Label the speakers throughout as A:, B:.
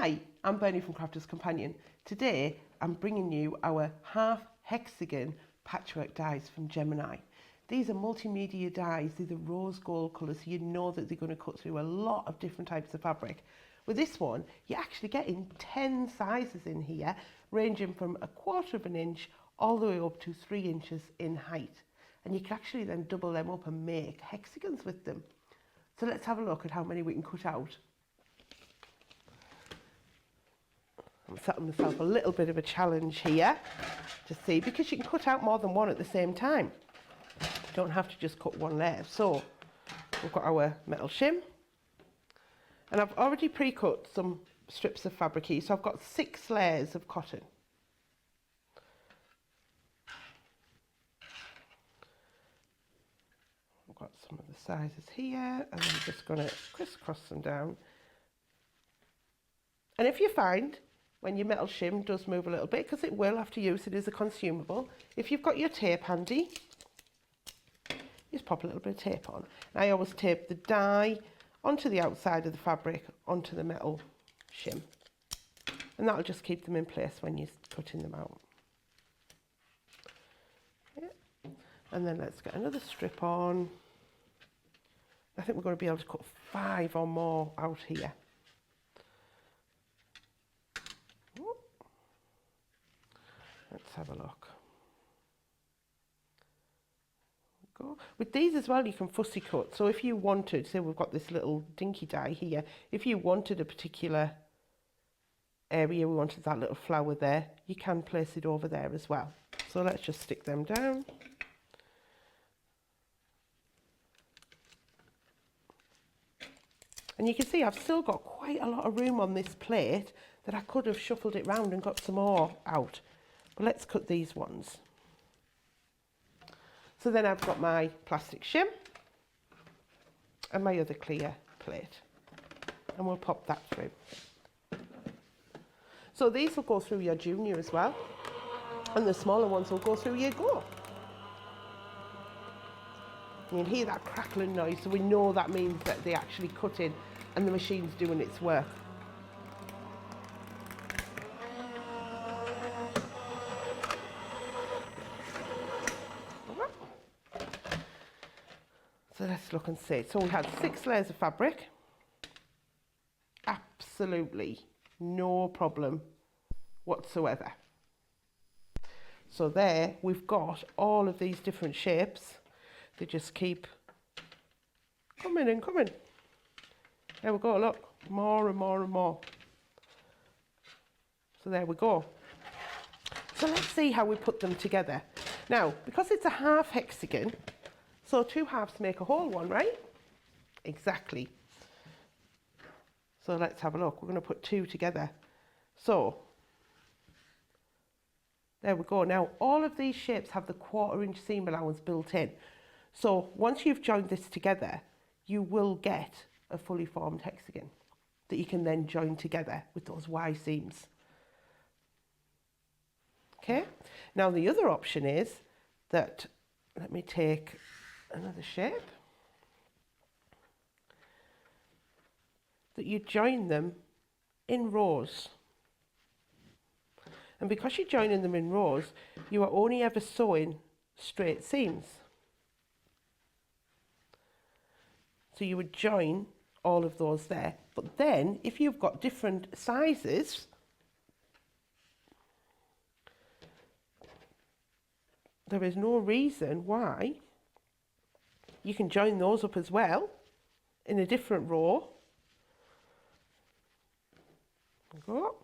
A: Hi, I'm Bernie from Crafter's Companion. Today I'm bringing you our half hexagon patchwork dies from Gemini. These are multimedia dies, they're the rose gold colours, so you know that they're going to cut through a lot of different types of fabric. With this one, you're actually getting 10 sizes in here, ranging from 1/4 of an inch all the way up to 3 inches in height. And you can actually then double them up and make hexagons with them. So let's have a look at how many we can cut out. I'm setting myself a little bit of a challenge here to see, because you can cut out more than one at the same time. You don't have to just cut one layer. So we've got our metal shim, and I've already pre-cut some strips of fabric here, so I've got 6 layers of cotton. I've got some of the sizes here, and I'm just going to crisscross them down. And if you find when your metal shim does move a little bit, because it will after use, it is a consumable, if you've got your tape handy, just pop a little bit of tape on. I always tape the die onto the outside of the fabric onto the metal shim, and that'll just keep them in place when you're cutting them out. Yeah. And then let's get another strip on. I think we're going to be able to cut 5 or more out here. Let's have a look. Go. With these as well, you can fussy cut. So if you wanted, say we've got this little dinky die here, if you wanted a particular area, we wanted that little flower there, you can place it over there as well. So let's just stick them down. And you can see I've still got quite a lot of room on this plate that I could have shuffled it round and got some more out. But let's cut these ones. So then I've got my plastic shim and my other clear plate, and we'll pop that through. So these will go through your junior as well, and the smaller ones will go through your go. You can hear that crackling noise, so we know that means that they're actually cutting and the machine's doing its work. So let's look and see. So we had 6 layers of fabric. Absolutely no problem whatsoever. So there we've got all of these different shapes. They just keep coming and coming. There we go, look, more and more and more. So there we go. So let's see how we put them together. Now, because it's a half hexagon, so 2 halves make a whole one, right? Exactly. So let's have a look. We're going to put 2 together. So there we go. Now all of these shapes have the 1/4 inch seam allowance built in. So once you've joined this together, you will get a fully formed hexagon that you can then join together with those Y seams. Okay. Now the other option is that, let me take another shape, that you join them in rows. And because you're joining them in rows, you are only ever sewing straight seams. So you would join all of those there. But then if you've got different sizes, there is no reason why you can join those up as well in a different row. Go.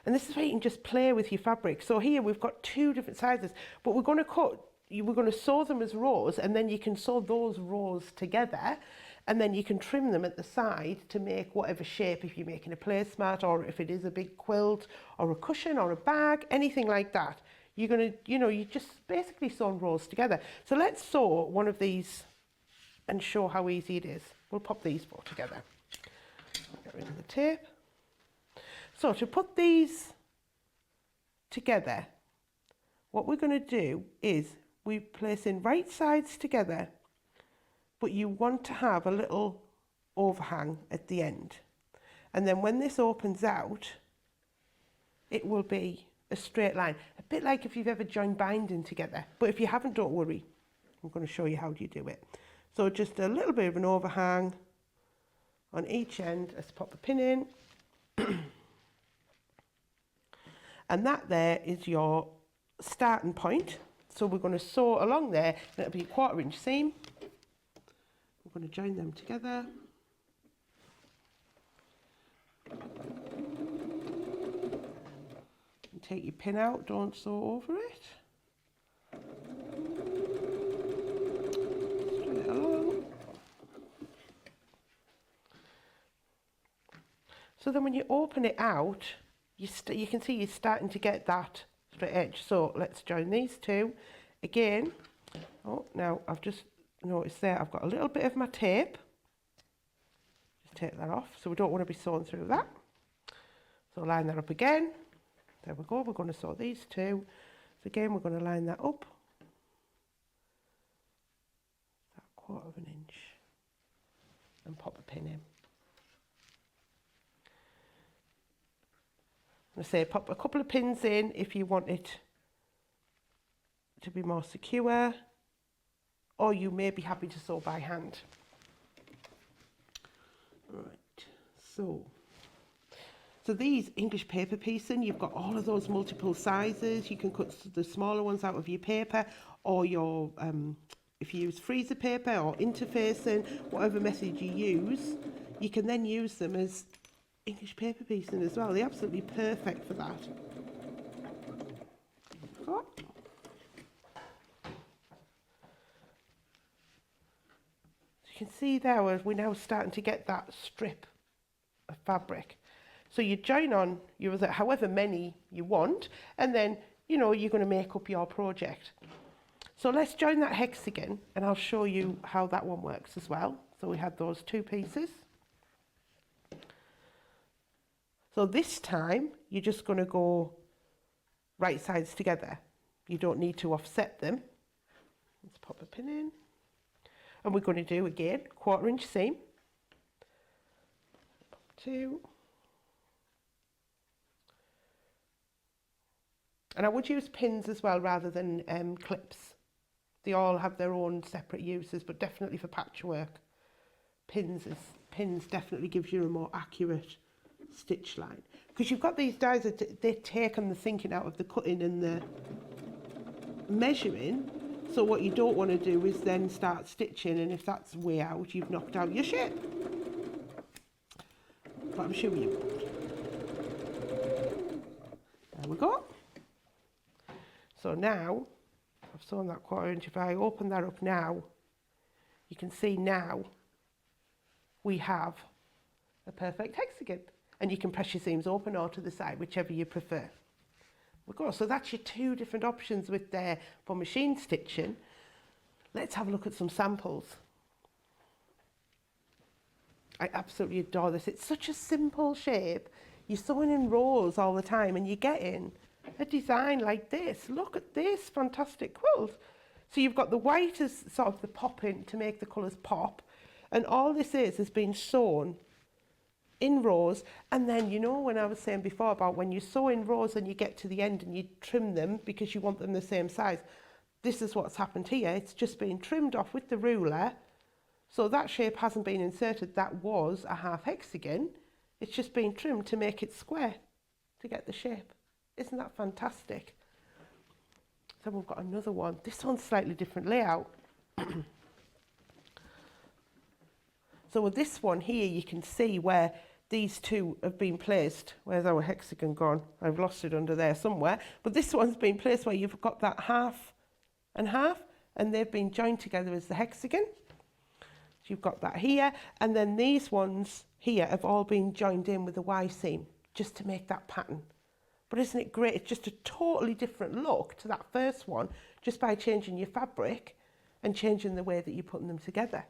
A: And this is where you can just play with your fabric. So here we've got 2 different sizes, but we're going to sew them as rows, and then you can sew those rows together, and then you can trim them at the side to make whatever shape, if you're making a placemat, or if it is a big quilt or a cushion or a bag, anything like that. You're going to, you just basically sew rows together. So let's sew one of these and show how easy it is. We'll pop these 4 together. Get rid of the tape. So to put these together, what we're going to do is we place in right sides together, but you want to have a little overhang at the end. And then when this opens out, it will be a straight line. A bit like if you've ever joined binding together. But if you haven't, don't worry. I'm going to show you how you do it. So just a little bit of an overhang on each end. Let's pop a pin in. And that there is your starting point. So we're going to sew along there, and it'll be a 1/4 inch seam. We're going to join them together. And take your pin out, don't sew over it. Straight it along. So then when you open it out, you can see you're starting to get that straight edge. So let's join these two again. Oh, now I've just noticed there I've got a little bit of my tape. Just take that off, so we don't want to be sewing through that. So line that up again. There we go. We're going to sew these two. So again, we're going to line that up. That 1/4 inch, and pop a pin in. I say pop a couple of pins in if you want it to be more secure, or you may be happy to sew by hand. Right, so these English paper piecing, you've got all of those multiple sizes. You can cut the smaller ones out of your paper, or your if you use freezer paper or interfacing, whatever method you use, you can then use them as English paper piecing as well. They're absolutely perfect for that. Oh. So you can see there we're now starting to get that strip of fabric. So you join on however many you want, and then you're going to make up your project. So let's join that hexagon, and I'll show you how that one works as well. So we had those two pieces. So this time, you're just going to go right sides together. You don't need to offset them. Let's pop a pin in. And we're going to do, again, 1/4 inch seam. Pop 2. And I would use pins as well rather than clips. They all have their own separate uses, but definitely for patchwork, pins definitely gives you a more accurate stitch line, because you've got these dies that they take on the thinking out of the cutting and the measuring. So what you don't want to do is then start stitching, and if that's way out, you've knocked out your shape. But I'm sure you won't. There we go. So now I've sewn that 1/4 inch. If I open that up now, you can see now we have a perfect hexagon. And you can press your seams open or to the side, whichever you prefer. We go. So that's your two different options with there for machine stitching. Let's have a look at some samples. I absolutely adore this. It's such a simple shape. You're sewing in rows all the time, and you're getting a design like this. Look at this fantastic quilt. So you've got the white as sort of the popping to make the colours pop, and all this is being sewn in rows. And then, when I was saying before about when you sew in rows and you get to the end and you trim them because you want them the same size, this is what's happened here. It's just been trimmed off with the ruler. So that shape hasn't been inserted. That was a half hexagon. It's just been trimmed to make it square to get the shape. Isn't that fantastic? So we've got another one. This one's slightly different layout. So with this one here, you can see where these two have been placed. Where's our hexagon gone? I've lost it under there somewhere. But this one's been placed where you've got that half and half, and they've been joined together as the hexagon. So you've got that here, and then these ones here have all been joined in with a Y seam, just to make that pattern. But isn't it great? It's just a totally different look to that first one, just by changing your fabric and changing the way that you're putting them together.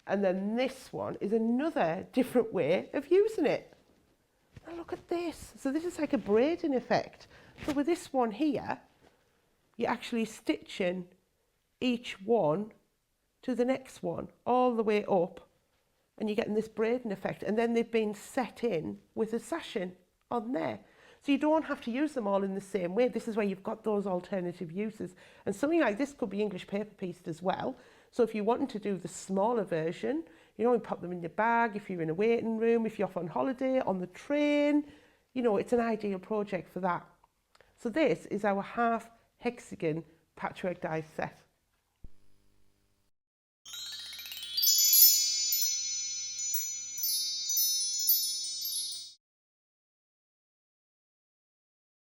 A: And then this one is another different way of using it. Now look at this. So this is like a braiding effect. So with this one here, you're actually stitching each one to the next one, all the way up and you're getting this braiding effect, and then they've been set in with a sashing on there. So you don't have to use them all in the same way. This is where you've got those alternative uses. And something like this could be English paper pieced as well. So if you're wanting to do the smaller version, you know, you pop them in your bag, if you're in a waiting room, if you're off on holiday, on the train, you know, it's an ideal project for that. So this is our half hexagon patchwork die set.